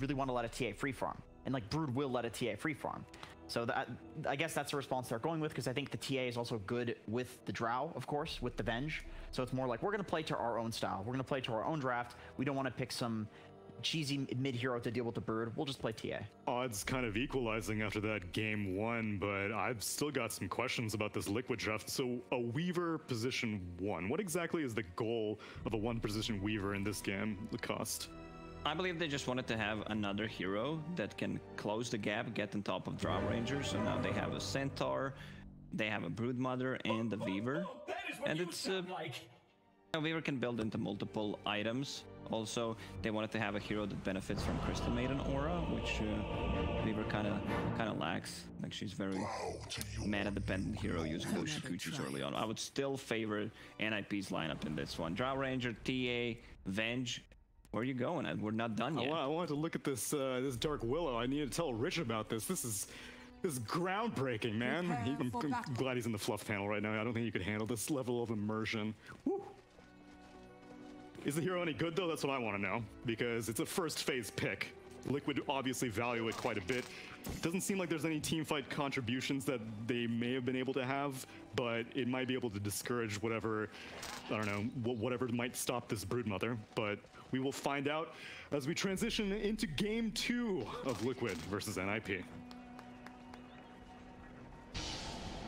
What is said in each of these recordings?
really want to let a TA free farm, and like Brood will let a TA free farm. So I guess that's the response they're going with, because I think the TA is also good with the Drow, of course, with the Venge. So it's more like, we're going to play to our own style. We're going to play to our own draft. We don't want to pick some cheesy mid-hero to deal with the Brood. We'll just play TA. Odds kind of equalizing after that game 1, but I've still got some questions about this Liquid draft. So a Weaver position 1. What exactly is the goal of a 1-position Weaver in this game, the cost? I believe they just wanted to have another hero that can close the gap, get on top of Drow Rangers. So now they have a Centaur, they have a Broodmother, and a Weaver. And it's a Weaver can build into multiple items. Also, they wanted to have a hero that benefits from Crystal Maiden aura, which Weaver kind of lacks. Like, she's very mana-dependent hero using those Shikuchis early on. I would still favor NIP's lineup in this one. Drow Ranger, TA, Venge. Where are you going? We're not done yet. I wanted to look at this this Dark Willow. I need to tell Rich about this. This is groundbreaking, man. I'm glad he's in the fluff panel right now. I don't think you could handle this level of immersion. Woo. Is the hero any good though? That's what I want to know, because it's a first phase pick. Liquid obviously value it quite a bit. Doesn't seem like there's any teamfight contributions that they may have been able to have, but it might be able to discourage whatever, I don't know, whatever might stop this Broodmother. But we will find out as we transition into game 2 of Liquid versus NIP.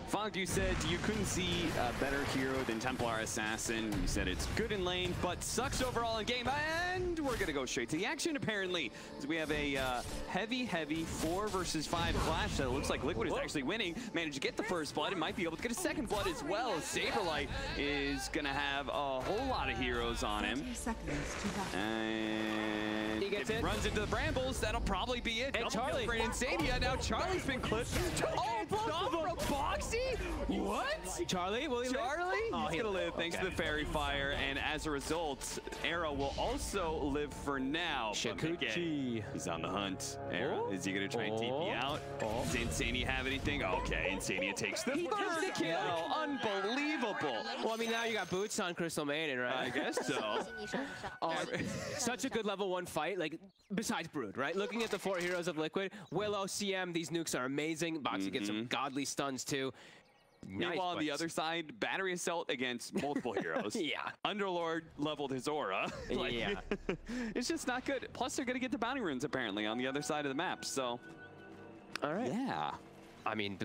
Fogg, you said you couldn't see a better hero than Templar Assassin. You said it's good in lane, but sucks overall in game. And we're going to go straight to the action, apparently. So we have a heavy 4 versus 5 clash that looks like Liquid is actually winning. Managed to get the first blood and might be able to get a second blood as well. Saberlight is going to have a whole lot of heroes on him. And he gets if he runs into the brambles, that'll probably be it. And Charlie. For Insania. Now Charlie's been clipped. Oh, both from Boxy? What? Charlie, will he Charlie? live? He's gonna live thanks to the Fairy Fire, and as a result, Era will also live for now. Shikuchi. He's on the hunt. Era, is he gonna try and TP out? Does Insania have anything? Okay, Insania takes the third kill. Unbelievable. Well, I mean, now you got boots on Crystal Maiden, right? I guess so. Such a good level 1 fight, like, besides Brood, right? Looking at the 4 heroes of Liquid, Willow, CM, these nukes are amazing. Boxy gets some godly stuns, too. Meanwhile, on the other side, Battery Assault against multiple heroes. Yeah. Underlord leveled his aura. Yeah. It's just not good. Plus, they're going to get the bounty runes, apparently, on the other side of the map, so... All right. Yeah. I mean,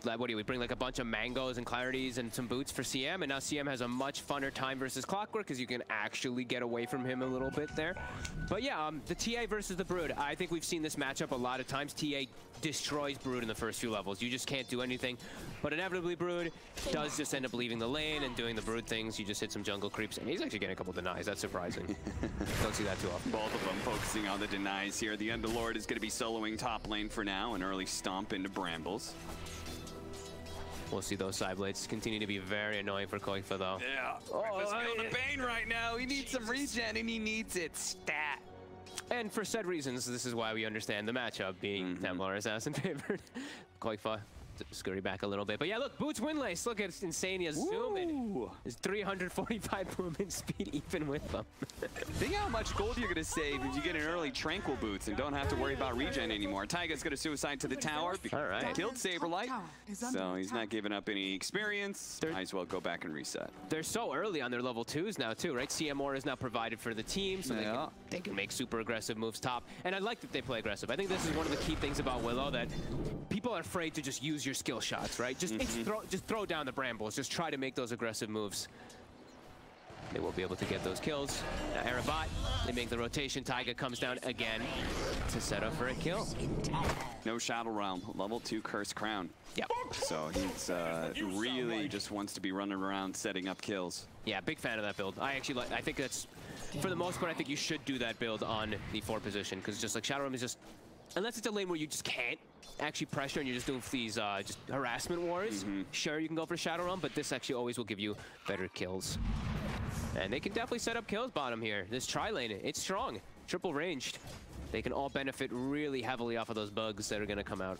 what do we bring, like a bunch of mangoes and clarities and some boots for CM, and now CM has a much funner time versus Clockwork because you can actually get away from him a little bit there. But yeah, the TA versus the Brood. I think we've seen this matchup a lot of times. TA destroys Brood in the first few levels. You just can't do anything. But inevitably, Brood does just end up leaving the lane and doing the Brood things. You just hit some jungle creeps, and he's actually getting a couple denies. That's surprising. Don't see that too often. Both of them focusing on the denies here. The Underlord is going to be soloing top lane for now. An early stomp into Brambles. We'll see those side blades continue to be very annoying for Koifa, though. Yeah. He's feeling the pain right now. He needs some regen, and he needs it stat. And for said reasons, this is why we understand the matchup being Templar Assassin favored. Koifa scurry back a little bit. But yeah, look, Boots Windlace. Look at Insania zooming. His 345 movement speed even with them. Think how much gold you're going to save if you get an early Tranquil Boots and don't have to worry about regen anymore. Taiga's going to suicide to the tower because he killed Saberlight. So he's not giving up any experience. Might as well go back and reset. They're so early on their level 2s now too, right? CMR is now provided for the team, so they can make super aggressive moves top. And I like that they play aggressive. I think this is one of the key things about Willow, that people are afraid to just use your skill shots, right? Just throw down the brambles. Just try to make those aggressive moves. They will be able to get those kills. Now Arabat, they make the rotation. Taiga comes down again to set up for a kill. No Shadow Realm, level 2 Cursed Crown. Yep. So he's really just wants to be running around setting up kills. Yeah, big fan of that build. I think that's, for the most part, I think you should do that build on the 4 position, because just like Shadow Realm is just, unless it's a lane where you just can't actually pressure and you're just doing these just harassment wars, sure, you can go for Shadow Realm, but this actually always will give you better kills. And they can definitely set up kills bottom here. This tri-lane, it's strong, triple ranged. They can all benefit really heavily off of those bugs that are going to come out.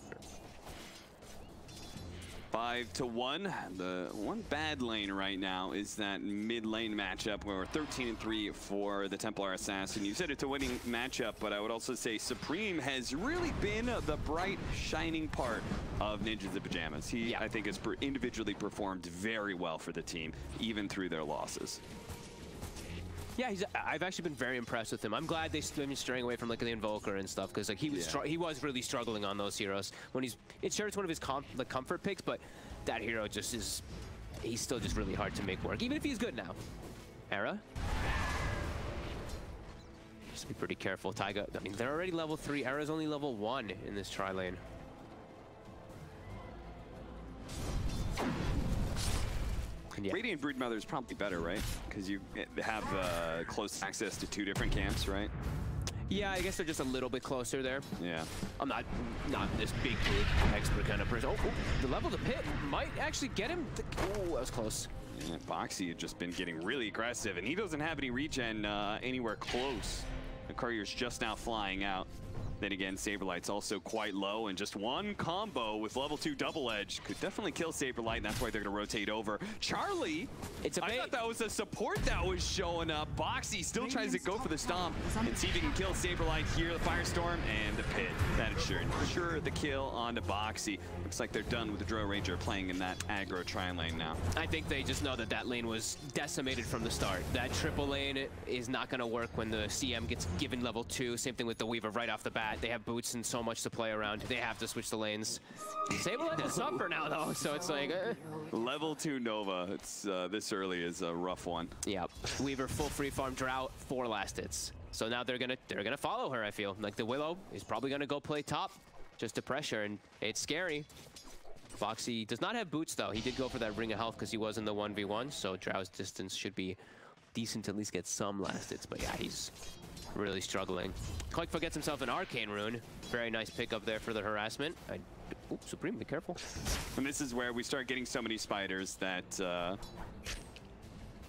5-1. The one bad lane right now is that mid lane matchup where we're 13-3 for the Templar Assassin. You said it's a winning matchup, but I would also say Supreme has really been the bright, shining part of Ninjas in Pajamas. He, I think, has individually performed very well for the team, even through their losses. Yeah, I've actually been very impressed with him. I'm glad they've been straying away from like the Invoker and stuff, because like he was really struggling on those heroes. When it's one of his comfort picks, but that hero just he's still just really hard to make work, even if he's good now. Era. Just be pretty careful, Taiga. I mean, they're already level 3. Era's only level 1 in this tri lane. Yeah. Radiant Broodmother is probably better, right? Because you have close access to 2 different camps, right? Yeah, I guess they're just a little bit closer there. Yeah. I'm not this big expert kind of person. Oh, the level of the pit might actually get him. Oh, that was close. Yeah, Boxy had just been getting really aggressive, and he doesn't have any regen anywhere close. The courier's just now flying out. Then again, Saberlight's also quite low, and just one combo with level 2 double edge could definitely kill Saberlight, and that's why they're going to rotate over. Charlie, I thought that was a support that was showing up. Boxy still tries to go for the stomp and see if he can kill Saberlight here. The Firestorm and the pit. That ensure the kill onto Boxy. Looks like they're done with the Drill Ranger playing in that aggro tri-lane now. I think they just know that that lane was decimated from the start. That triple lane is not going to work when the CM gets given level 2. Same thing with the Weaver right off the bat. They have boots and so much to play around. They have to switch the lanes. Saberlight will suffer now, though, so it's like... Level 2 Nova. It's this early is a rough one. Yeah. Weaver full free farm drought, 4 last hits. So now they're gonna follow her, I feel. Like the Willow is probably gonna go play top just to pressure, and it's scary. Boxy does not have boots, though. He did go for that Ring of Health because he was in the 1v1, so Drow's distance should be decent to at least get some last hits. But yeah, he's really struggling. Koikfa gets himself an Arcane Rune. Very nice pickup there for the harassment. Oops, Supreme, be careful. And this is where we start getting so many spiders that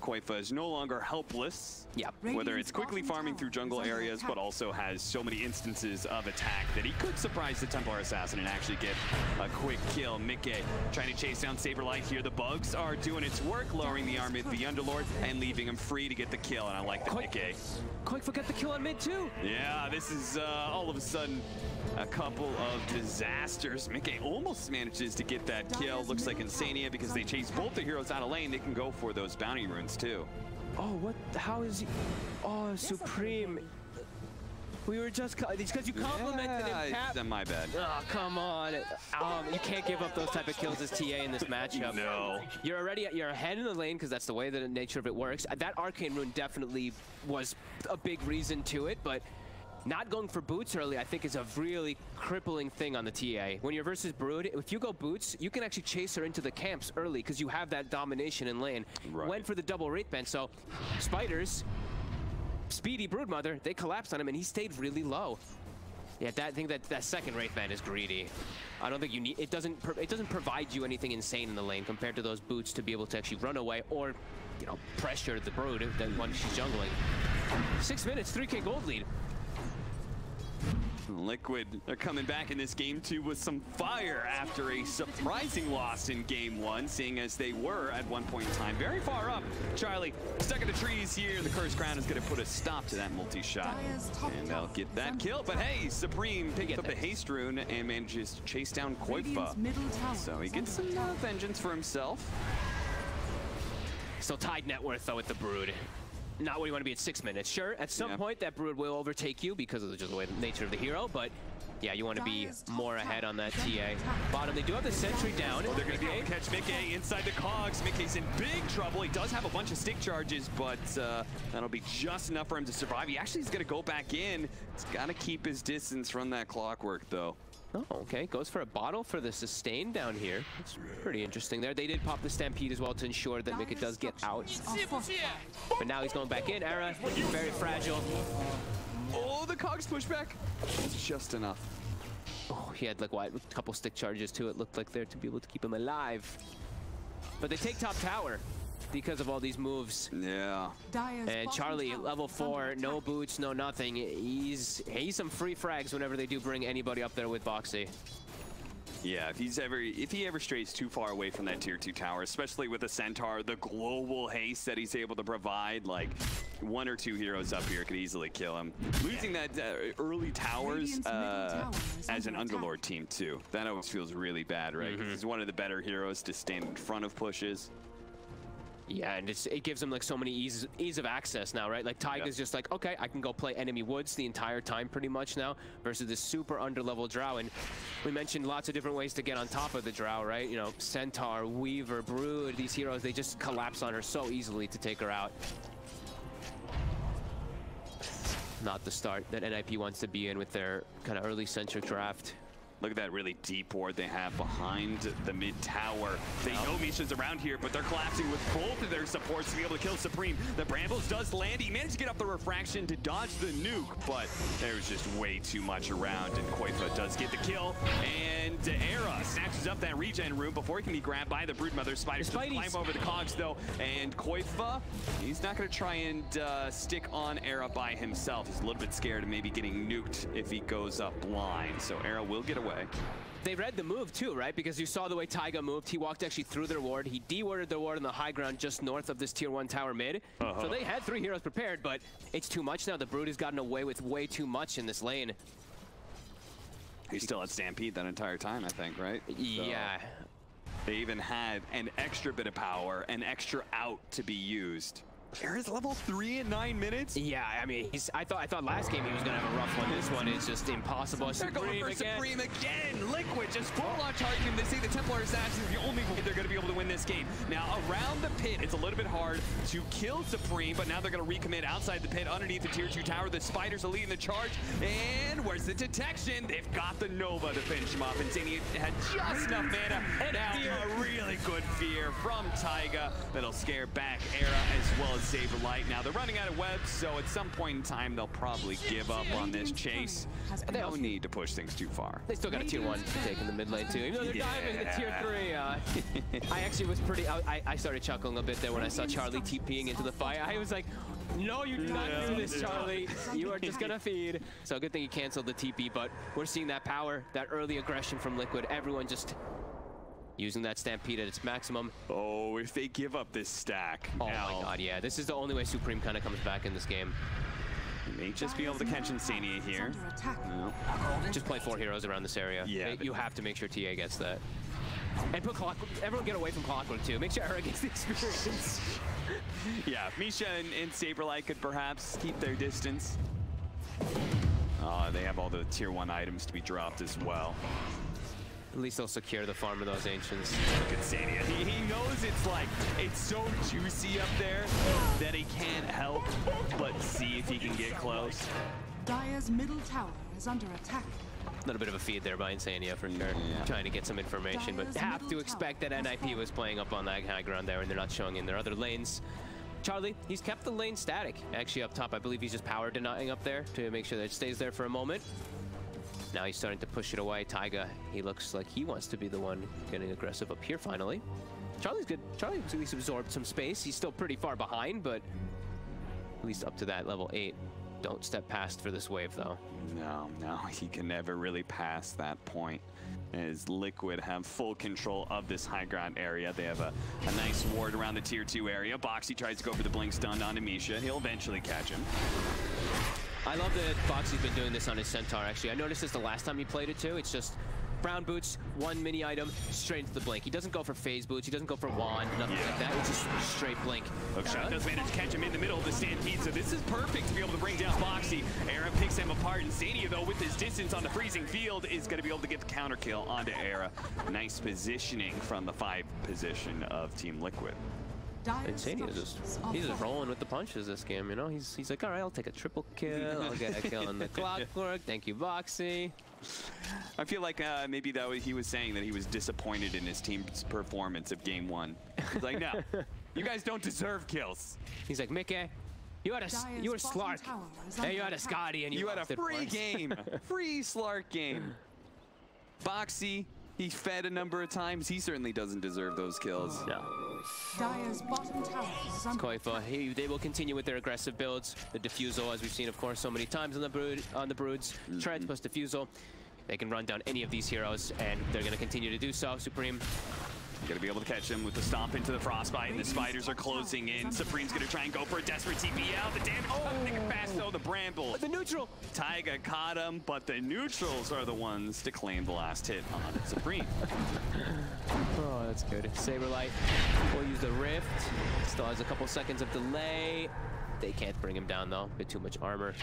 Koikfa is no longer helpless. Yeah. Whether it's quickly farming through jungle areas, but also has so many instances of attack that he could surprise the Templar Assassin and actually get a quick kill. Mickey trying to chase down Saberlight here. The bugs are doing its work, lowering the arm of the Underlord and leaving him free to get the kill. And I like the Mickey. Koikfa got the kill on mid too. Yeah, this is all of a sudden a couple of disasters. Mickey almost manages to get that kill. Looks like Insania, because they chase both the heroes out of lane, they can go for those bounty runes too. Oh, what? How is he? Oh, Supreme. We were just... It's because you complimented him, Cap. My bad. Oh, come on. You can't give up those type of kills as TA in this matchup. No. You're ahead in the lane because that's the way the nature of it works. That Arcane Rune definitely was a big reason to it, but not going for boots early, I think, is a really crippling thing on the TA. When you're versus Brood, if you go boots, you can actually chase her into the camps early because you have that domination in lane. Right. Went for the double Wraith Band, so Spiders, speedy Broodmother, they collapsed on him and he stayed really low. Yeah, I think that second Wraith Band is greedy. I don't think you need... It doesn't provide you anything insane in the lane compared to those boots to be able to actually run away or, you know, pressure the Brood when she's jungling. 6 minutes, 3K gold lead. Liquid are coming back in this game too with some fire after a surprising loss in game 1, seeing as they were at one point in time very far up. Charlie stuck in the trees here. The Cursed Crown is going to put a stop to that multi-shot, and they'll get that kill. But hey, Supreme picks up the haste rune and manages to chase down Koikfa, so he gets some vengeance for himself. Still tied net worth though with the Brood. Not where you want to be at 6 minutes. Sure, at some point that Brood will overtake you because of just the way the nature of the hero, but yeah, you want to be more ahead on that TA. Bottom, they do have the sentry down. Oh, they're going to be able to catch Mickey inside the cogs. Mickey's in big trouble. He does have a bunch of stick charges, but that'll be just enough for him to survive. He actually is going to go back in. He's got to keep his distance from that clockwork, though. Oh, okay. Goes for a bottle for the sustain down here. It's pretty interesting there. They did pop the Stampede as well to ensure that Mickey does get out. But now he's going back in. Era, very fragile. Oh, the cogs pushback. It's just enough. Oh, he had like what, a couple stick charges too, it looked like there, to be able to keep him alive. But they take top tower because of all these moves. Yeah. And Charlie, level 4, no boots, no nothing. He's some free frags whenever they do bring anybody up there with Boxy. Yeah, if he ever strays too far away from that tier 2 tower, especially with the Centaur, the global haste that he's able to provide, like 1 or 2 heroes up here could easily kill him. Losing that early towers as an Underlord team too, that always feels really bad, right? Because he's one of the better heroes to stand in front of pushes. Yeah, and it gives him like so many ease of access now, right? Like Taiga's just like, okay, I can go play enemy woods the entire time pretty much now versus this super underlevel Drow. And we mentioned lots of different ways to get on top of the Drow, right? You know, Centaur, Weaver, Brood, these heroes, they just collapse on her so easily to take her out. Not the start that NIP wants to be in with their kind of early centric draft. Look at that really deep ward they have behind the mid tower. They know Misha's around here, but they're collapsing with both of their supports to be able to kill Supreme. The Brambles does land. He managed to get up the refraction to dodge the nuke, but there's just way too much around, and Koifa does get the kill. And Era snatches up that regen room before he can be grabbed by the Broodmother. Spiders just climb over the cogs, though, and Koifa, he's not going to try and stick on Era by himself. He's a little bit scared of maybe getting nuked if he goes up blind, so Era will get away. They read the move too, right? Because you saw the way Taiga moved. He walked actually through their ward. He de-warded their ward on the high ground just north of this tier 1 tower mid. So they had 3 heroes prepared, but it's too much now. The Brood has gotten away with way too much in this lane. He still had Stampede that entire time, I think, right? Yeah. So they even had an extra bit of power, an extra out to be used. Era's level 3 in 9 minutes? Yeah, I mean, I thought last game he was going to have a rough one. This one is just impossible. They're going for Supreme again. Liquid just full on charging him. They say the Templar Assassin is the only way they're going to be able to win this game. Now, around the pit, it's a little bit hard to kill Supreme, but now they're going to recommit outside the pit underneath the tier 2 tower. The Spiders are leading the charge. And where's the detection? They've got the Nova to finish him off. Insania had just enough mana. And now a really good fear from Taiga that'll scare back Era as well as Saberlight. Now they're running out of webs, so at some point in time they'll probably give up on this chase. They don't need to push things too far. They still got a tier 1 to take in the mid lane too. Even though they're diving the tier 3. I actually was pretty. I started chuckling a bit there when I saw Charlie TPing into the fight. I was like, no, you do not do this, Charlie. You are just gonna feed. So good thing he canceled the TP, but we're seeing that power, that early aggression from Liquid. Everyone just using that Stampede at its maximum. Oh, if they give up this stack. Oh my god, yeah. This is the only way Supreme kind of comes back in this game. May just be able to catch Insania here. No. Just play 4 heroes around this area. Yeah. You have to make sure TA gets that. And put Clockwork, everyone get away from Clockwork too. Make sure Era gets the experience. Yeah, Misha and Saberlight could perhaps keep their distance. They have all the tier 1 items to be dropped as well. At least they'll secure the farm of those Ancients. Look at Insania. He knows it's so juicy up there that he can't help but see if he can get close. Dire's middle tower is under attack. A little bit of a feed there by Insania for sure. Yeah. Trying to get some information, but have to expect that NIP was playing up on that high ground there and they're not showing in their other lanes. Charlie, he's kept the lane static. Actually up top, I believe he's just power denying up there to make sure that it stays there for a moment. Now he's starting to push it away. Taiga, he looks like he wants to be the one getting aggressive up here finally. Charlie's good. Charlie's at least absorbed some space. He's still pretty far behind, but at least up to that level 8. Don't step past for this wave, though. No, he can never really pass that point. As Liquid have full control of this high ground area. They have a nice ward around the tier 2 area. Boxy tries to go for the blink stun onto Misha. He'll eventually catch him. I love that Boxy's been doing this on his Centaur, actually. I noticed this the last time he played it, too. It's just brown boots, 1 mini item, straight into the blink. He doesn't go for phase boots. He doesn't go for wand, nothing like that. It's just straight blink. Hookshot does manage to catch him in the middle of the Stampede, so this is perfect to be able to bring down Boxy. Era picks him apart. Insania, though, with his distance on the freezing field, is going to be able to get the counter kill onto Era. Nice positioning from the 5 position of Team Liquid. Insania he's just rolling with the punches this game, you know? He's like, all right, I'll take a triple kill. I'll get a kill on the Clockwork. Thank you, Boxy. I feel like maybe he was saying that he was disappointed in his team's performance of game 1. He's like, no, you guys don't deserve kills. He's like, Mickey, you were Slark. Hey, you had a Scotty and you had a free game. Free Slark game. Boxy, he fed a number of times. He certainly doesn't deserve those kills. No. Dire's bottom tower is under Koifa, they will continue with their aggressive builds. The Diffusal, as we've seen, of course, so many times on the Broods. Treads plus Diffusal. They can run down any of these heroes, and they're going to continue to do so. Supreme Gonna be able to catch him with the stomp into the frostbite, and the spiders are closing in. Supreme's gonna try and go for a desperate TP out. The damage coming fast though, the bramble. the neutral. Taiga caught him, but the neutrals are the ones to claim the last hit on Supreme. Oh, that's good. Saberlight will use the Rift. Still has a couple seconds of delay. They can't bring him down though. Bit too much armor.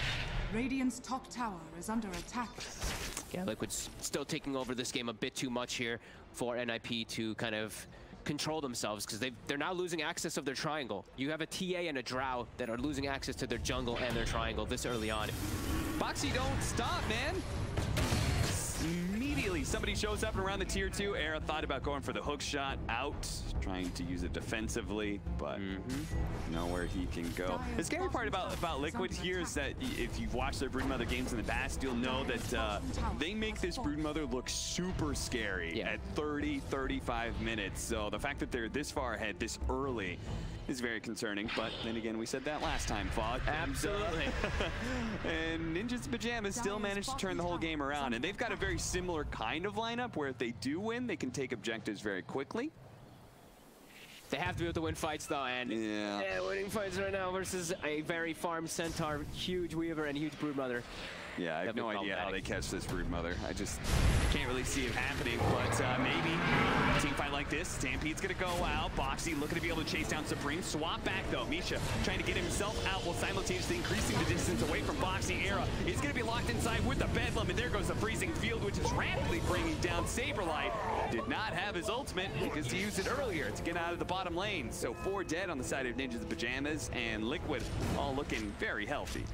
Radiant's top tower is under attack. Yeah, Liquid's still taking over this game a bit too much here for NIP to kind of control themselves, because they're now losing access of their triangle. You have a TA and a Drow that are losing access to their jungle and their triangle this early on. Boxy, don't stop, man. Immediately, somebody shows up around the tier 2. Era thought about going for the hook shot out, trying to use it defensively, but nowhere he can go. The scary part about Liquid here is that if you've watched their Broodmother games in the past, you'll know that they make this Broodmother look super scary at 30, 35 minutes. So the fact that they're this far ahead this early is very concerning, but then again, we said that last time, Fog. Absolutely. And Ninja's Pajamas still managed to turn the whole game around, and they've got a very similar kind of lineup where if they do win, they can take objectives very quickly. They have to be able to win fights though, and winning fights right now versus a very farm Centaur, huge Weaver, and huge Broodmother. Yeah, I have no idea how they catch this Broodmother. I just can't really see it happening, but maybe a team fight like this. Stampede's gonna go out. Boxy looking to be able to chase down Supreme. Swap back though. Misha trying to get himself out while simultaneously increasing the distance away from Boxy. Era is gonna be locked inside with the Bedlam, and there goes the freezing field, which is rapidly bringing down Saberlight. Did not have his ultimate because he used it earlier to get out of the bottom lane. So 4 dead on the side of Ninja's Pajamas, and Liquid all looking very healthy.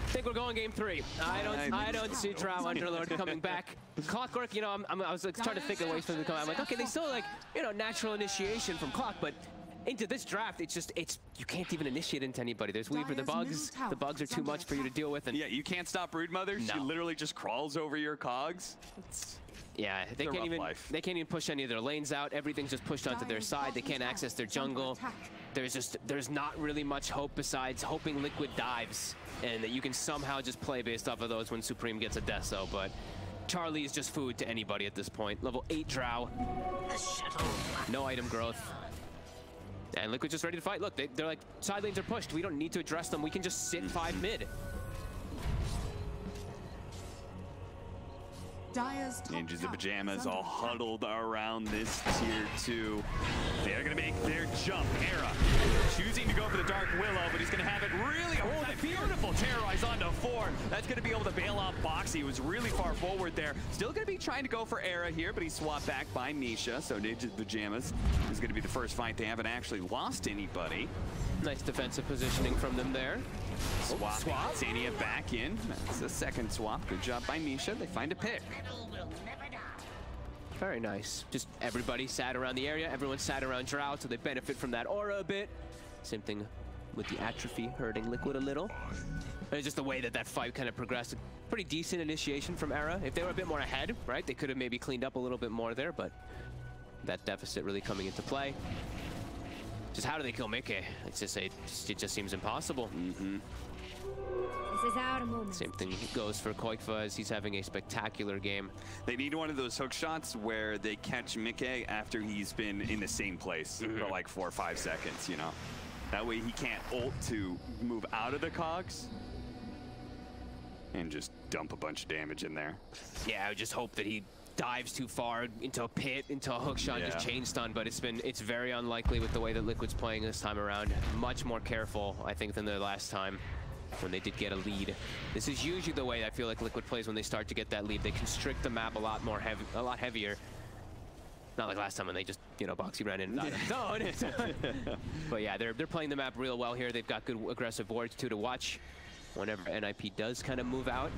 I think we're going game 3. I don't see Drow Underlord coming back. Clockwork, you know, I was like, trying to think of ways for them to come. I'm like, okay, they still like, you know, natural initiation from Clock, but into this draft, it's you can't even initiate into anybody. There's Weaver, the bugs are too much for you to deal with. And yeah, you can't stop Broodmother. No. She literally just crawls over your cogs. Yeah, they can't even push any of their lanes out. Everything's just pushed onto their side. They can't access their jungle. There's not really much hope besides hoping Liquid dives and that you can somehow just play based off of those when Supreme gets a Deso, but Charlie is just food to anybody at this point. Level 8 Drow. No item growth. And Liquid just ready to fight. Look, they're like, side lanes are pushed. We don't need to address them. We can just sit 5 mid. Ninja's Pajamas all huddled around this tier 2. They are going to make their jump. Era choosing to go for the Dark Willow, but he's going to have it really beautiful terrorize onto 4. That's going to be able to bail out Boxy. He was really far forward there. Still going to be trying to go for Era here, but he's swapped back by Misha. So Ninja's Pajamas is going to be the first fight. They haven't actually lost anybody. Nice defensive positioning from them there. Swap. Sania back in. That's the second swap. Good job by Misha. They find a pick. Very nice. Just everybody sat around the area. Everyone sat around Drow, so they benefit from that aura a bit. Same thing with the atrophy hurting Liquid a little. It's just the way that fight kind of progressed. Pretty decent initiation from Era. If they were a bit more ahead, right, they could have maybe cleaned up a little bit more there, but that deficit really coming into play. Just how do they kill Mickey? It just seems impossible. This is our moment. Same thing goes for Koikfa as he's having a spectacular game. They need one of those hook shots where they catch Mickey after he's been in the same place for like 4 or 5 seconds, you know? That way he can't ult to move out of the cogs and just dump a bunch of damage in there. Yeah, I would just hope that he dives too far into a pit, into a hook shot, and just chain stun, but it's very unlikely with the way that Liquid's playing this time around. Much more careful, I think, than the last time when they did get a lead. This is usually the way I feel like Liquid plays when they start to get that lead. They constrict the map a lot heavier. Not like last time when they just, you know, Boxy ran in and out of zone. But yeah, they're playing the map real well here. They've got good aggressive wards too to watch whenever NIP does kind of move out.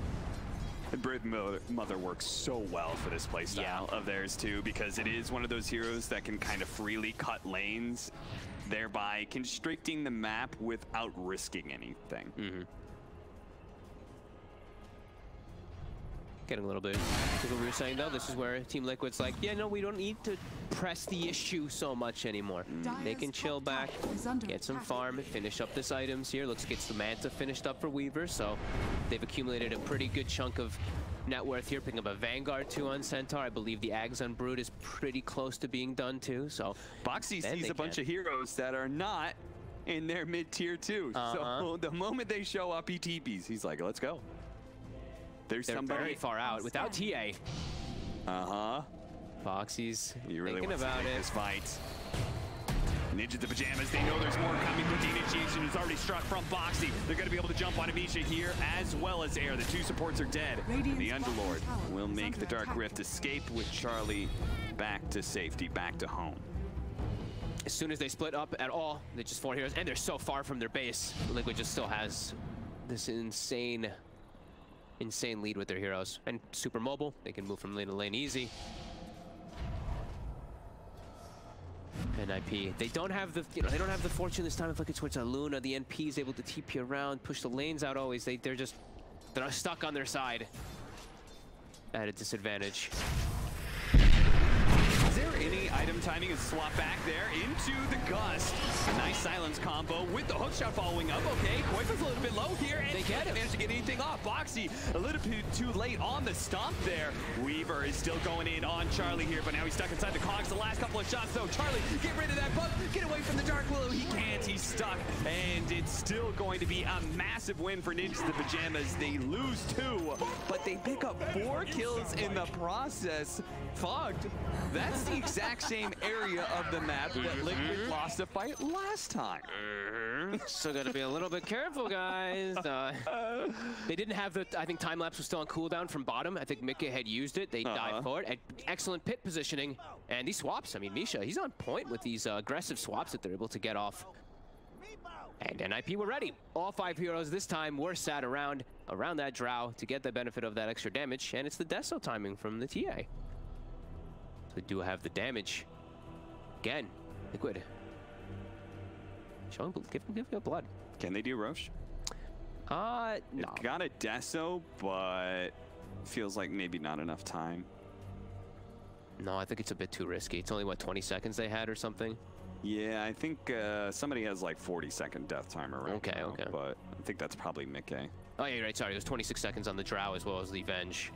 And Broodmother works so well for this playstyle of theirs too, because it is one of those heroes that can kind of freely cut lanes, thereby constricting the map without risking anything. Getting a little bit, like what we were saying though, this is where Team Liquid's like, yeah, no, we don't need to press the issue so much anymore. They can chill back, get some farm, finish up this items here. Looks like it's the Manta finished up for Weaver, so they've accumulated a pretty good chunk of net worth here, picking up a Vanguard too on Centaur. I believe the Ags on Brood is pretty close to being done too, so... Boxy sees a bunch of heroes that are not in their mid-tier too. So the moment they show up, he TPs. He's like, let's go. They're somebody very far out without TA. Boxy's thinking about it. This fight. Ninja the Pajamas, they know there's more coming, but the initiation is already struck from Boxy. They're going to be able to jump on Amisha here as well as Air. The two supports are dead. The Underlord will make the Dark Rift escape with Charlie back to safety, back to home. As soon as they split up at all, they're just 4 heroes, and they're so far from their base. Liquid just still has this insane lead with their heroes. And super mobile, they can move from lane to lane easy. NIP, they don't have the, they don't have the fortune this time if like it's towards Luna. The NP is able to TP around, push the lanes out always. They're stuck on their side at a disadvantage. Is there any item timing and swap back there into the Gust? A nice silence combo with the hookshot following up. Okay, Koifa's a little bit low here, and they can't manage to get anything off. Boxy a little bit too late on the stomp there. Weaver is still going in on Charlie here, but now he's stuck inside the cogs. The last couple of shots though. Charlie, get rid of that bug, get away from the Dark Willow. He can't, he's stuck, and it's still going to be a massive win for Ninjas the Pajamas. They lose 2, but they pick up 4 kills in the process. Fogged, that's the exact same area of the map that Liquid lost a fight last time. So gotta be a little bit careful, guys. They didn't have the, I think time lapse was still on cooldown from bottom. I think Mika had used it. They died for it. Excellent pit positioning. And these swaps, I mean, Misha, he's on point with these aggressive swaps that they're able to get off. And NIP were ready. All 5 heroes this time were sat around that drow to get the benefit of that extra damage. And it's the Deso timing from the TA. They do have the damage. Again, Liquid. Showing, give you blood. Can they do Roche? No. They've got a Deso, but feels like maybe not enough time. No, I think it's a bit too risky. It's only, what, 20 seconds they had or something? Yeah, I think somebody has like 40-second death timer right now, okay. But I think that's probably Mickey. Oh, yeah, right, sorry. There's 26 seconds on the Drow as well as the Venge.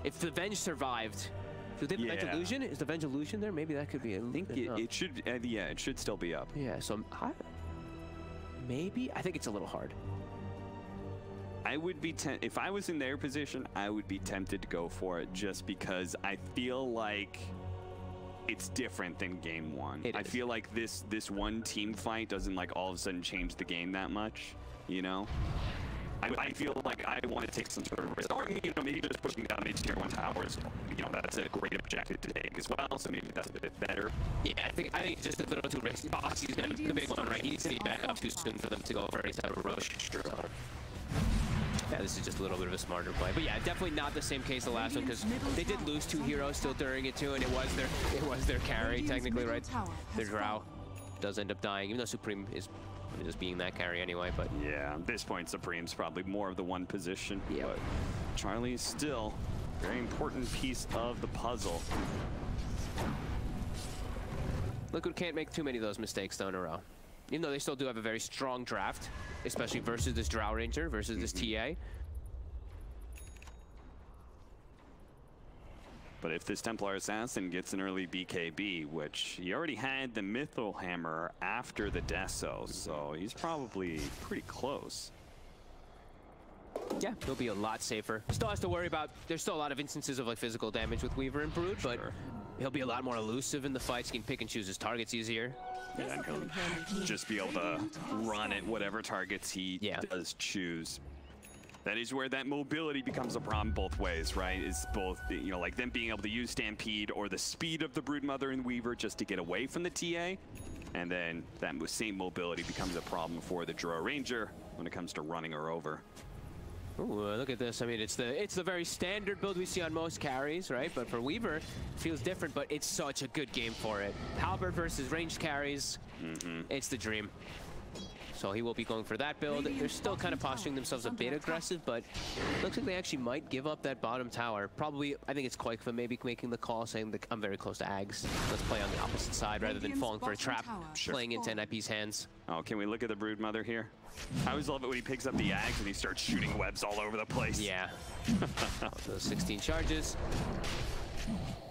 If the Venge survived... So they have Venge Illusion? Is the Venge Illusion there? Maybe that could be a I think it should, yeah, it should still be up. Yeah, so maybe? I think it's a little hard. I would be, if I was in their position, I would be tempted to go for it just because I feel like it's different than game 1. I feel like this one team fight doesn't like all of a sudden change the game that much, you know? I feel like I want to take some sort of risk, or maybe just pushing down these tier 1 towers. That's a great objective to take as well. So maybe that's a bit better. Yeah, I think it's just a little too risky. Boxy's gonna be the big one, right? He's gonna be back up too soon for them to go for any type of rush. Sure. So, yeah, this is just a little bit of a smarter play, but yeah, definitely not the same case the last one because they did lose 2 heroes still during it too, and it was their carry technically, right? Their Drow does end up dying, even though Supreme is just being that carry anyway, but... Yeah, at this point, Supreme's probably more of the one position, but Charlie's still a very important piece of the puzzle. Liquid can't make too many of those mistakes, though, in a row. Even though they still do have a very strong draft, especially versus this Drow Ranger, versus this TA. But if this Templar Assassin gets an early BKB, which he already had the Mithril Hammer after the Deso, so he's probably pretty close. Yeah, he'll be a lot safer. Still has to worry about, there's still a lot of instances of like physical damage with Weaver and Brood, but he'll be a lot more elusive in the fights. He can pick and choose his targets easier. Yeah, and he'll just be able to run at whatever targets he does choose. That is where that mobility becomes a problem both ways, right? Is both, like them being able to use Stampede or the speed of the Broodmother and Weaver just to get away from the TA. And then that same mobility becomes a problem for the Drow Ranger when it comes to running her over. Ooh, look at this. I mean, it's the very standard build we see on most carries, right? But for Weaver, it feels different, but it's such a good game for it. Halberd versus ranged carries, it's the dream. so he will be going for that build. They're still kind of posturing themselves a bit aggressive, but looks like they actually might give up that bottom tower. Probably, I think it's Koikfa maybe making the call, saying that I'm very close to Ags. Let's play on the opposite side rather than falling for a trap, playing into NIP's hands. Oh, can we look at the Broodmother here? I always love it when he picks up the Ags and he starts shooting webs all over the place. Yeah. Those 16 charges.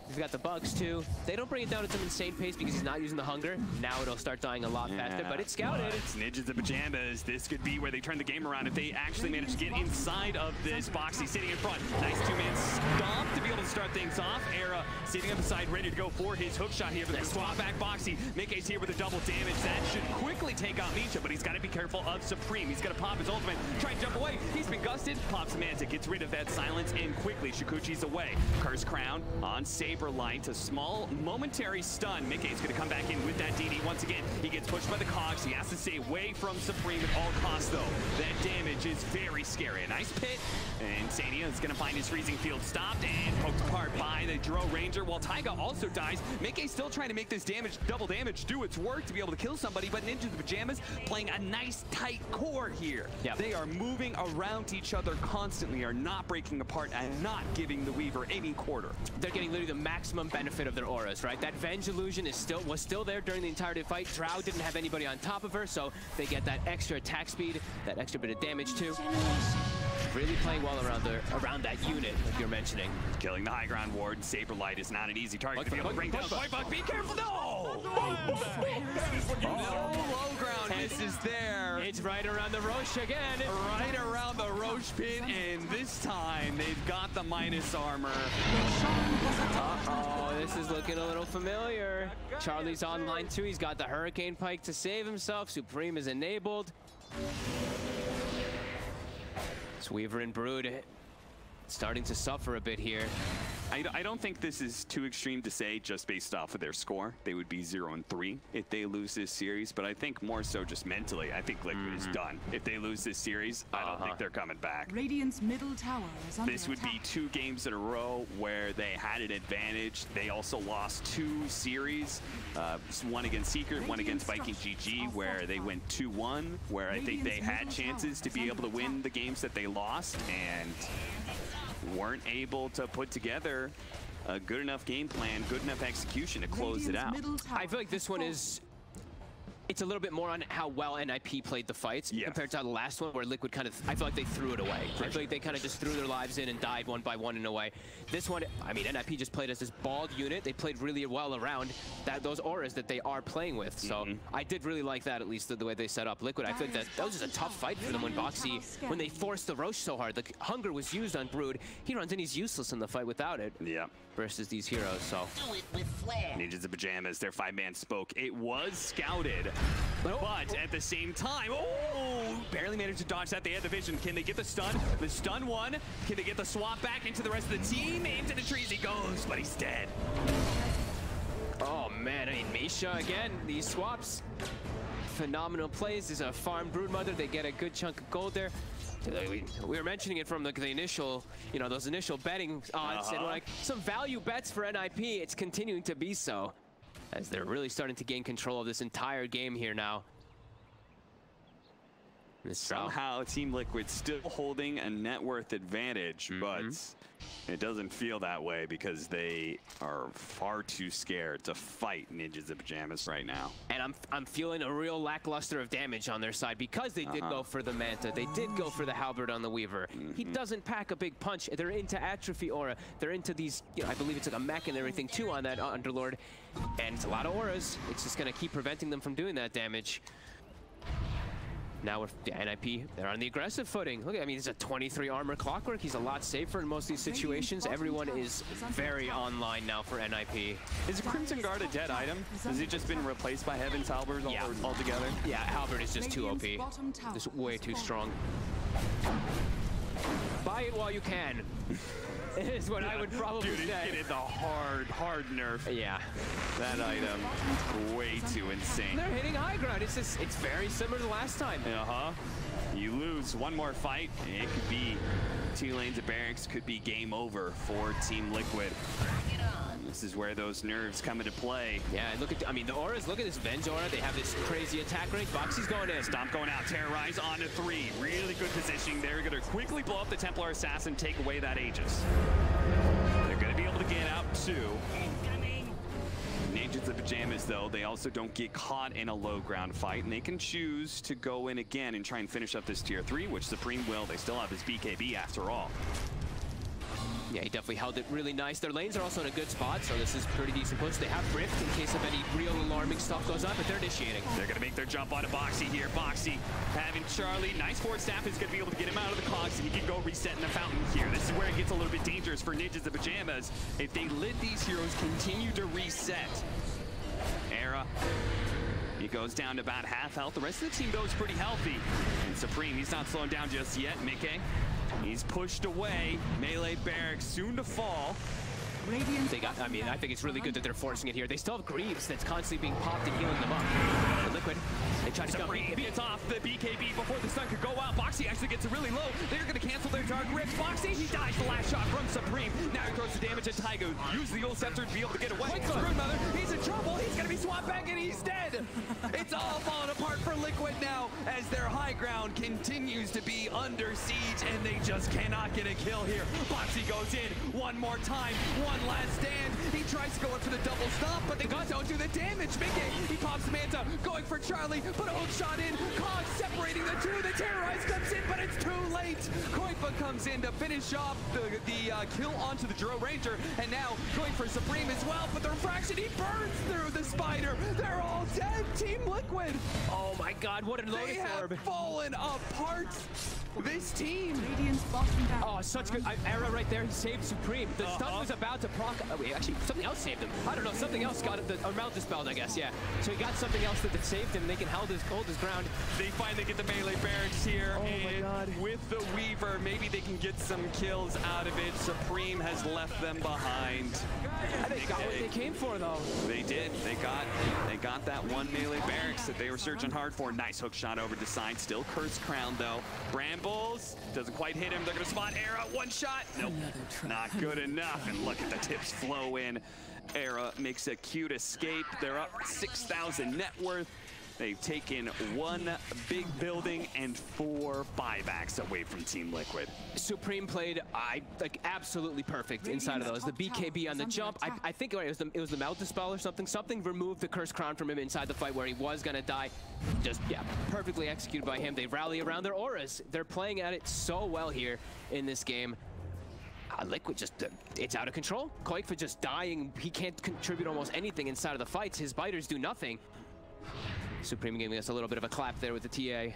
He's got the bugs too. They don't bring it down at some insane pace because he's not using the hunger. Now it'll start dying a lot faster, but it's scouted. It's Ninjas of Pajamas. This could be where they turn the game around if they actually manage to get inside of this box. He's sitting in front. Nice two-man stomp to be able to start things off. Era sitting up the side, ready to go for his hook shot here, but they swap back Boxy. Mickey's here with a double damage. That should quickly take out Misha, but he's got to be careful of Supreme. He's going to pop his ultimate, try and jump away. He's been gusted. Pops Manta, gets rid of that silence, and quickly Shikuchi's away. Curse Crown on Saberlight. A small momentary stun. Mickey's going to come back in with that DD once again. He gets pushed by the cogs. He has to stay away from Supreme at all costs, though. That damage is very scary. A nice pit, and Sania is going to find his freezing field stopped and poked apart by the Dro Ranger, while Taiga also dies. Mickey's still trying to make this damage, double damage, do its work to be able to kill somebody, but Ninjas of Pajamas playing a nice tight core here. Yep. They are moving around each other constantly, are not breaking apart and not giving the Weaver any quarter. They're getting literally the maximum benefit of their auras, right? That Venge illusion was still there during the entirety of the fight. Drow didn't have anybody on top of her, so they get that extra attack speed, that extra bit of damage too. Really playing well around that unit, like you're mentioning. Killing the high ground ward. Saberlight is not an easy target to be able to bring down. Be careful! No! Low ground misses there. It's right around the Roche again. Right around the Roche pit, and this time they've got the minus armor. Uh-oh, this is looking a little familiar. Charlie's online too. He's got the Hurricane Pike to save himself. Supreme is enabled. It's Weaver and Brood starting to suffer a bit here. I don't think this is too extreme to say just based off of their score. They would be 0-3 if they lose this series, but I think more so just mentally, I think Liquid is done. If they lose this series, I don't think they're coming back. Radiant's middle tower is under This would be 2 games in a row where they had an advantage. They also lost 2 series, one against Secret, one against Viking GG, where they went 2-1, where I think they had chances to be able to win the games that they lost, and weren't able to put together a good enough game plan, good enough execution to close it out. I feel like this one is, it's a little bit more on how well NIP played the fights compared to the last one where Liquid kind of, I feel like they threw it away. I feel like they kind of just threw their lives in and died one by one in a way. This one, I mean, NIP just played as this bald unit. They played really well around those auras that they are playing with. So I did really like that, at least the way they set up Liquid. I think that was just a tough fight for them when Boxy, when they forced the Roche so hard. The hunger was used on Brood. He runs in, he's useless in the fight without it. Yeah. Versus these heroes, so. Do it with flair. Ninjas of Pajamas, their 5-man spoke. It was scouted, but at the same time, barely managed to dodge that. They had the vision. Can they get the stun? The stun won. Can they get the swap back into the rest of the team? Into the trees he goes, but he's dead. Oh man, I mean, Misha again, these swaps. Phenomenal plays. There's a farm Broodmother. They get a good chunk of gold there. We were mentioning it from the initial, you know, those initial betting odds, and like some value bets for NIP. It's continuing to be so, as they're really starting to gain control of this entire game here now. Somehow Team Liquid still holding a net worth advantage, but it doesn't feel that way because they are far too scared to fight Ninjas of Pajamas right now. And I'm feeling a real lackluster of damage on their side because they did go for the Manta. They did go for the Halberd on the Weaver. He doesn't pack a big punch. They're into Atrophy Aura. They're into these, you know, I believe it's like a mech and everything too on that Underlord. And it's a lot of auras. It's just going to keep preventing them from doing that damage. Now with the NIP, they're on the aggressive footing. Look, I mean, it's a 23 armor Clockwork. He's a lot safer in most of these situations. Everyone is very online now for NIP. Is Crimson Guard a dead item? Has it just been replaced by Heaven's Halberd altogether? Yeah, Halberd is just too OP. Just way too strong. Buy it while you can. Is what I would probably say. Get it the hard nerf. Yeah. That item, way too insane. They're hitting high ground. It's just, it's very similar to last time. You lose one more fight, and it could be 2 lanes of barracks, could be game over for Team Liquid. Bring it on. This is where those nerves come into play. Yeah, look at, I mean, the auras, look at this Venge aura. They have this crazy attack rate. Boxy's going in. Stomp going out, Terrorize on to 3. Really good positioning. They're going to quickly blow up the Templar Assassin, take away that Aegis. They're going to be able to get out 2. Ninjas of Pajamas, though, they also don't get caught in a low ground fight, and they can choose to go in again and try and finish up this tier 3, which Supreme will. They still have his BKB after all. Yeah, he definitely held it really nice. Their lanes are also in a good spot, so this is pretty decent push. They have Rift in case of any real alarming stuff goes on, but they're initiating. They're going to make their jump onto Boxy here. Boxy having Charlie. Nice forward staff is going to be able to get him out of the cogs, and he can go reset in the fountain here. This is where it gets a little bit dangerous for Ninjas of Pajamas. If they let these heroes continue to reset. Era. He goes down to about half health. The rest of the team, though, is pretty healthy. And Supreme, he's not slowing down just yet. Mickey, he's pushed away. Melee Barracks soon to fall. They got, I mean, I think it's really good that they're forcing it here. They still have Greaves that's constantly being popped and healing them up. The Liquid, they try to Supreme gets off the BKB before the sun could go out. Boxy actually gets really low. They're going to cancel their Dark Rift. Boxy, he dies the last shot from Supreme. Now he throws the damage at Taigo. Use the Ult Scepter to be able to get away. Broodmother, he's in trouble. He's going to be swapped back and he's dead. It's all falling apart for Liquid now as their high ground continues to be under siege and they just cannot get a kill here. Boxy goes in one more time. One last stand. He tries to go in for the double stop, but they don't do the damage. Mickey, he pops Manta, going for Charlie, but a hook shot in. Cog separating the two. The Terrorize comes in, but it's too late. Koifa comes in to finish off the kill onto the Drow Ranger, and now going for Supreme as well, but the refraction, he burns through the spider. They're all dead. Team Liquid. Oh my god, what a Lotus Orb. They have fallen apart. This team. Radiant's bottom down. Oh, such good. Era right there. He saved Supreme. The stun was about to proc. Oh, wait, actually, something else saved him. I don't know. Something else got it. Or Mount dispelled, I guess. Yeah. So he got something else that saved him. They can hold his ground. They finally get the melee barracks here. Oh and my god. With the Weaver, maybe they can get some kills out of it. Supreme has left them behind. They got what they came for, though. They did. They got that one melee barracks that they were searching hard for. Nice hook shot over the side. Still Cursed Crown, though. Brambles doesn't quite hit him. They're going to spot Era. One shot. Nope. Not good enough. And look at the tips flow in. Era makes a cute escape. They're up 6,000 net worth. They've taken one big building and 4 buybacks away from Team Liquid. Supreme played, like absolutely perfect inside of those. The BKB on the jump, I think it was the Mount Dispel or something. Something removed the Cursed Crown from him inside the fight where he was gonna die. Just, yeah, perfectly executed by him. They rally around their auras. They're playing at it so well here in this game. Liquid just, it's out of control. Koifa just dying. He can't contribute almost anything inside of the fights. His biters do nothing. Supreme giving us a little bit of a clap there with the TA.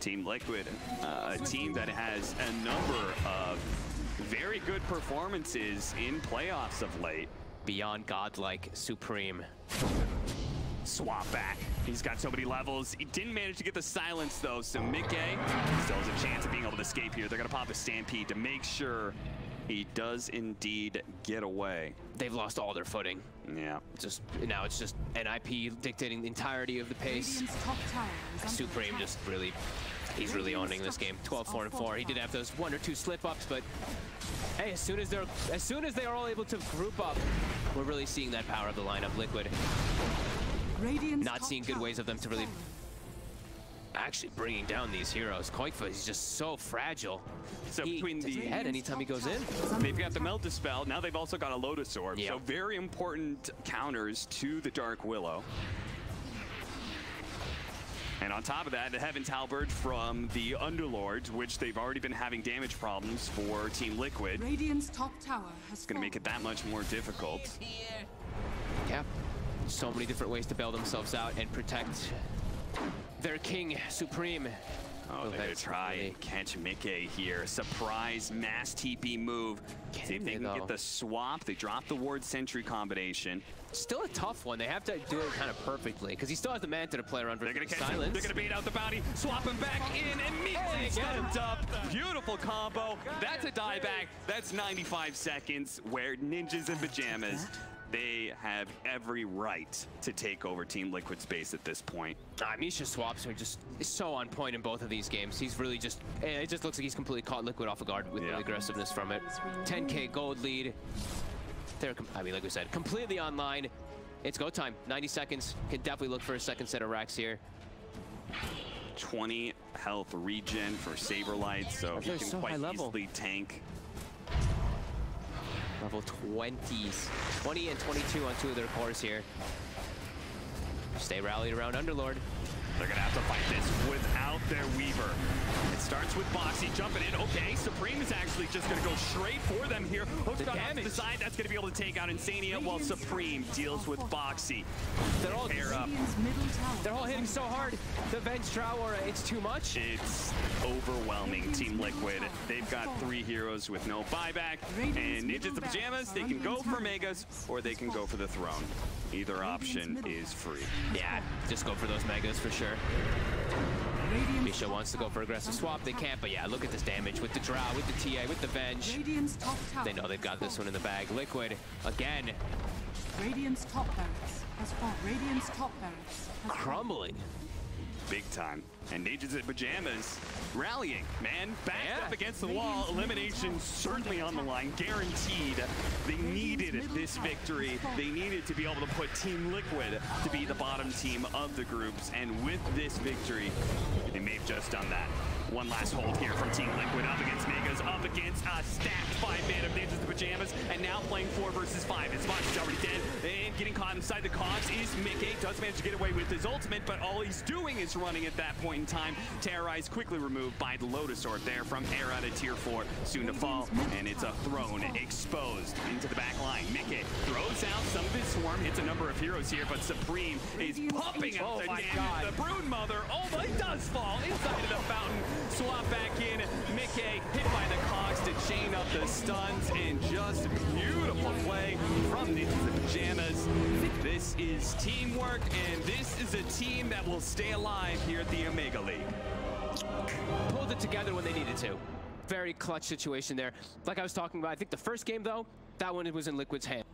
Team Liquid, a team that has a number of very good performances in playoffs of late. Beyond godlike Supreme. Swap back. He's got so many levels. He didn't manage to get the silence, though, so Mickey still has a chance of being able to escape here. They're going to pop a Stampede to make sure he does indeed get away. They've lost all their footing. Yeah. Now it's just NIP dictating the entirety of the pace. Supreme just really, he's really owning this game. 12-4-4. He did have those 1 or 2 slip-ups, but hey, as soon as they are all able to group up, we're really seeing that power of the lineup. Liquid not seeing good ways of them to really actually bringing down these heroes. Koifa is just so fragile. So between the head anytime he goes in. They've got the Melt Dispel. Now they've also got a Lotus Orb. Yep. So very important counters to the Dark Willow. And on top of that, the Heaven's Halberd from the Underlords, which they've already been having damage problems for Team Liquid. Radiant's top tower has It's going to make it that much more difficult. Yeah, so many different ways to bail themselves out and protect their king, Supreme. Oh, they're going to try and catch Mickey here. Surprise mass TP move. See if they can get the swap. They drop the Ward Sentry combination. Still a tough one. They have to do it kind of perfectly because he still has the Manta to play around for silence. They're going to bait out the bounty, swap him back in, immediately stumped up. Beautiful combo. That's a dieback. That's 95 seconds where Ninjas in Pajamas, they have every right to take over Team Liquid space at this point. Misha's swaps are just so on point in both of these games. He's really just, it just looks like he's completely caught Liquid off of guard with the aggressiveness from it. 10K gold lead. They're, I mean, like we said, completely online. It's go time. 90 seconds. Can definitely look for a second set of racks here. 20 health regen for Saberlight, so he can quite easily tank. Level 20s. 20 and 22 on 2 of their cores here. Stay rallied around Underlord. They're gonna have to fight this without their Weaver. It starts with Boxy jumping in. Okay, Supreme is actually just gonna go straight for them here. Hooks got on the side. That's gonna be able to take out Insania while Supreme deals with Boxy. They're all pair up. They're all hitting so hard. The Venge Drow Aura, it's too much. It's overwhelming, Team Liquid. They've got 3 heroes with no buyback. And Ninjas the Pajamas, they can go for Megas or they can go for the Throne. Either option is free. Yeah, just go for those Megas for sure. Misha wants to go for aggressive swap. They can't, but yeah, look at this damage with the Drow, with the TA, with the Venge. They know they've got this one in the bag. Liquid, again. Radiant's top barracks has fallen. Radiant's top barracks has Crumbling. Big time. And Ninjas in Pajamas rallying, man. Backed up against the wall. Elimination certainly on the line. Guaranteed. They needed this victory. They needed to be able to put Team Liquid to be the bottom team of the groups. And with this victory, they may have just done that. One last hold here from Team Liquid up against Megas, up against a stacked 5-man of Ninjas the Pajamas, and now playing 4 versus 5. His box is already dead, and getting caught inside the cogs is Mickey. Does manage to get away with his ultimate, but all he's doing is running at that point in time. Terrorize quickly removed by the Lotus Orb there from Era to tier 4, soon to fall, and it's a Throne exposed into the back line. Mickey throws out some of his swarm, hits a number of heroes here, but Supreme is pumping out the damage. The Broodmother, oh, he does fall inside of the fountain. Swap back in. Mickey hit by the cogs to chain up the stuns, and just beautiful play from Ninjas the Pajamas. This is teamwork, and this is a team that will stay alive here at the Omega League. Pulled it together when they needed to. Very clutch situation there. Like I was talking about, I think the first game, though, that one was in Liquid's hand.